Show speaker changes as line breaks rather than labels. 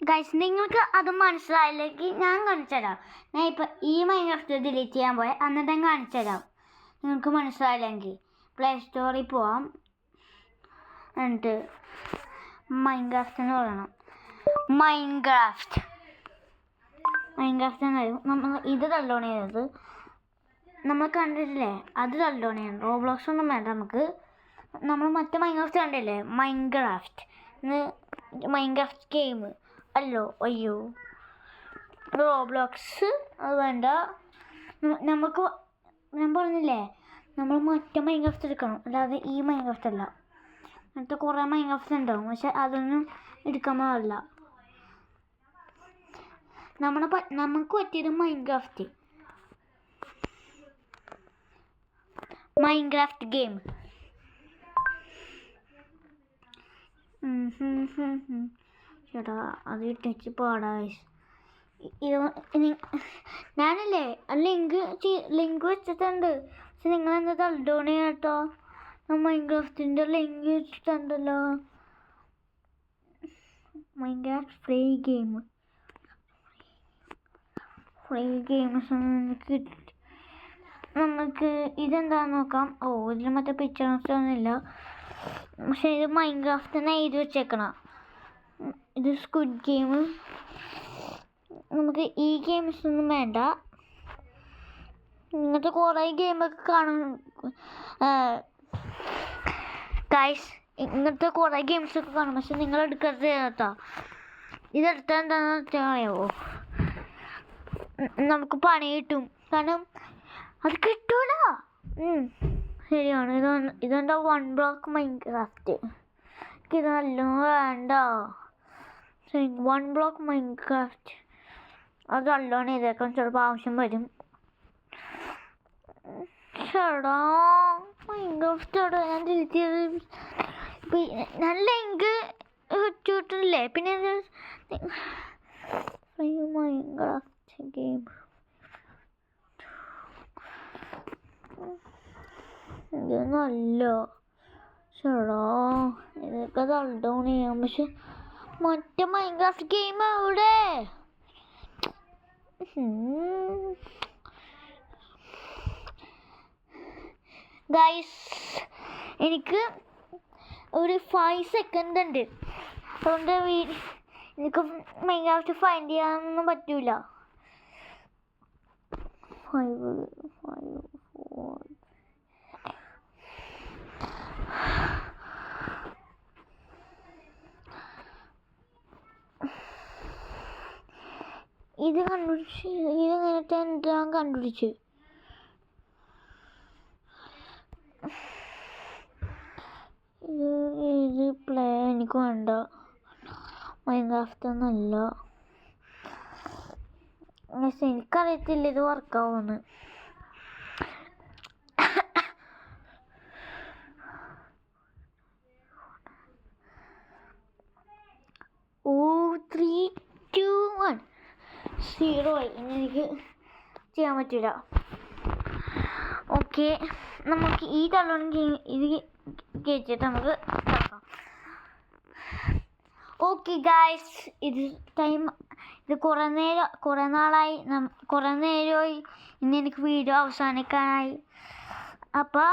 Guys നിങ്ങൾക്ക് അത് മനസ്സിലായില്ലെങ്കിൽ ഞാൻ കാണിച്ചു തരാം. ഞാൻ ഇപ്പം ഈ മൈൻക്രാഫ്റ്റ് ഡിലീറ്റ് ചെയ്യാൻ പോയ എന്നിട്ട് ഞാൻ കാണിച്ചു തരാം. നിങ്ങൾക്ക് മനസ്സിലായില്ലെങ്കിൽ പ്ലേ സ്റ്റോറിൽ പോവാം. എന്നിട്ട് മൈൻക്രാഫ്റ്റ് എന്ന് പറയണം. മൈൻക്രാഫ്റ്റ് എന്നായിരുന്നു നമ്മൾ ഇത് ഡൗൺലോഡ് ചെയ്തത്. നമ്മൾ കണ്ടിട്ടില്ലേ, അത് ഡൗൺലോഡ് ചെയ്യണം. റോബ്ലോക്സ് ഒന്നും വേണ്ട നമുക്ക്. നമ്മൾ മറ്റേ മൈൻക്രാഫ്റ്റ് കണ്ടില്ലേ, മൈൻക്രാഫ്റ്റ് ഗെയിം അയ്യോ റോബ്ലോക്സ് അത് വേണ്ട. നമുക്ക് ഞാൻ പറഞ്ഞില്ലേ, നമ്മൾ മറ്റേ മൈൻക്രാഫ്റ്റ് എടുക്കണം, അല്ലാതെ ഈ മൈൻക്രാഫ്റ്റ് അല്ല. അങ്ങനത്തെ കുറേ മൈൻക്രാഫ്റ്റ് ഉണ്ടാവും, പക്ഷെ അതൊന്നും എടുക്കാൻ പാടില്ല. നമുക്ക് പറ്റിയത് മൈൻക്രാഫ്റ്റ് ഗെയിം. ചേട്ടാ അത് ഇട്ടിച്ച് പാടാ. ഞാനല്ലേ ലിങ്ക് വെച്ചിട്ടുണ്ട്, പക്ഷെ നിങ്ങളെന്താ ഡൗൺലോഡ് ചെയ്യാം കേട്ടോ. മൈൻക്രാഫ്റ്റിൻ്റെ ലിങ്ക് വെച്ചിട്ടുണ്ടല്ലോ. മൈൻക്രാഫ്റ്റ് ഫ്രീ ഗെയിംസ് നമുക്ക് ഇതെന്താന്ന് നോക്കാം. ഇതിൽ മറ്റേ പിക്ചേഴ്സ് ഒന്നുമില്ല, പക്ഷെ ഇത് മൈൻക്രാഫ്റ്റ് തന്നെ എഴുതി വെച്ചേക്കണം. ഇത് സ്ക്വിഡ് ഗെയിം. നമുക്ക് ഈ ഗെയിംസ് ഒന്നും വേണ്ട. ഇങ്ങനത്തെ കുറേ ഗെയിമൊക്കെ കാണും ഗൈസ്, ഇങ്ങനത്തെ കുറേ ഗെയിംസൊക്കെ കാണും, പക്ഷെ നിങ്ങൾ എടുക്കരുത് കേട്ടോ. ഇതെടുത്താൽ എന്താണെന്ന് വെച്ചാൽ അറിയാമോ, നമുക്ക് പണി കിട്ടും. കാരണം അത് കിട്ടൂല. ശരിയാണ്. ഇതെന്താ 1 ബ്ലോക്ക് മൈൻക്രാഫ്റ്റ്. ഇത് നല്ലോണം വേണ്ട. 1 ബ്ലോക്ക് മൈൻക്രാഫ്റ്റ് അത് നല്ലോണം ചെയ്തേക്കാം, ചിലപ്പോൾ ആവശ്യം വരും. ചേടാ മൈൻക്രാഫ്റ്റ് ഞാൻ ഡിലീറ്റ് ചെയ്ത് ഞാൻ ലിങ്ക് വെച്ചിട്ടില്ലേ. പിന്നെ മൈൻക്രാഫ്റ്റ് ഗെയിം ഇത് നല്ല ചേടാ, ഇതൊക്കെ ഡൗൺ ചെയ്യാം. പക്ഷെ മറ്റേ മൈൻക്രാഫ്റ്റ് ഗെയിം എവിടെ? ഗൈസ് എനിക്ക് ഒരു 5 സെക്കൻഡ് ഉണ്ട്, അതുകൊണ്ട് എനിക്ക് മൈൻക്രാഫ്റ്റ് ഫൈൻഡ് ചെയ്യാനൊന്നും പറ്റൂല. 5 4 ഇത് കണ്ടുപിടിച്ച് ഇതെങ്ങനത്തെ ഞാൻ കണ്ടുപിടിച്ച്. ഇത് പ്ലേ എനിക്ക് വേണ്ട. മൈൻക്രാഫ്റ്റ് ഒന്നല്ല. എനിക്കറിയത്തില്ല ഇത് വർക്കാവുമെന്ന്. ഓ 3 2 1 0 ആയി. ഇനി എനിക്ക് ചെയ്യാൻ പറ്റില്ല. ഓക്കെ, നമുക്ക് ഈ തള്ളണമെങ്കിൽ ഇത് കഴിച്ചിട്ട് നമുക്ക് തുറക്കാം. ഓക്കെ ഗായ്സ്, ഇത് കുറേ നാളായി, കുറേ നേരമായി. ഇന്ന് എനിക്ക് വീഡിയോ അവസാനിക്കാനായി. അപ്പോൾ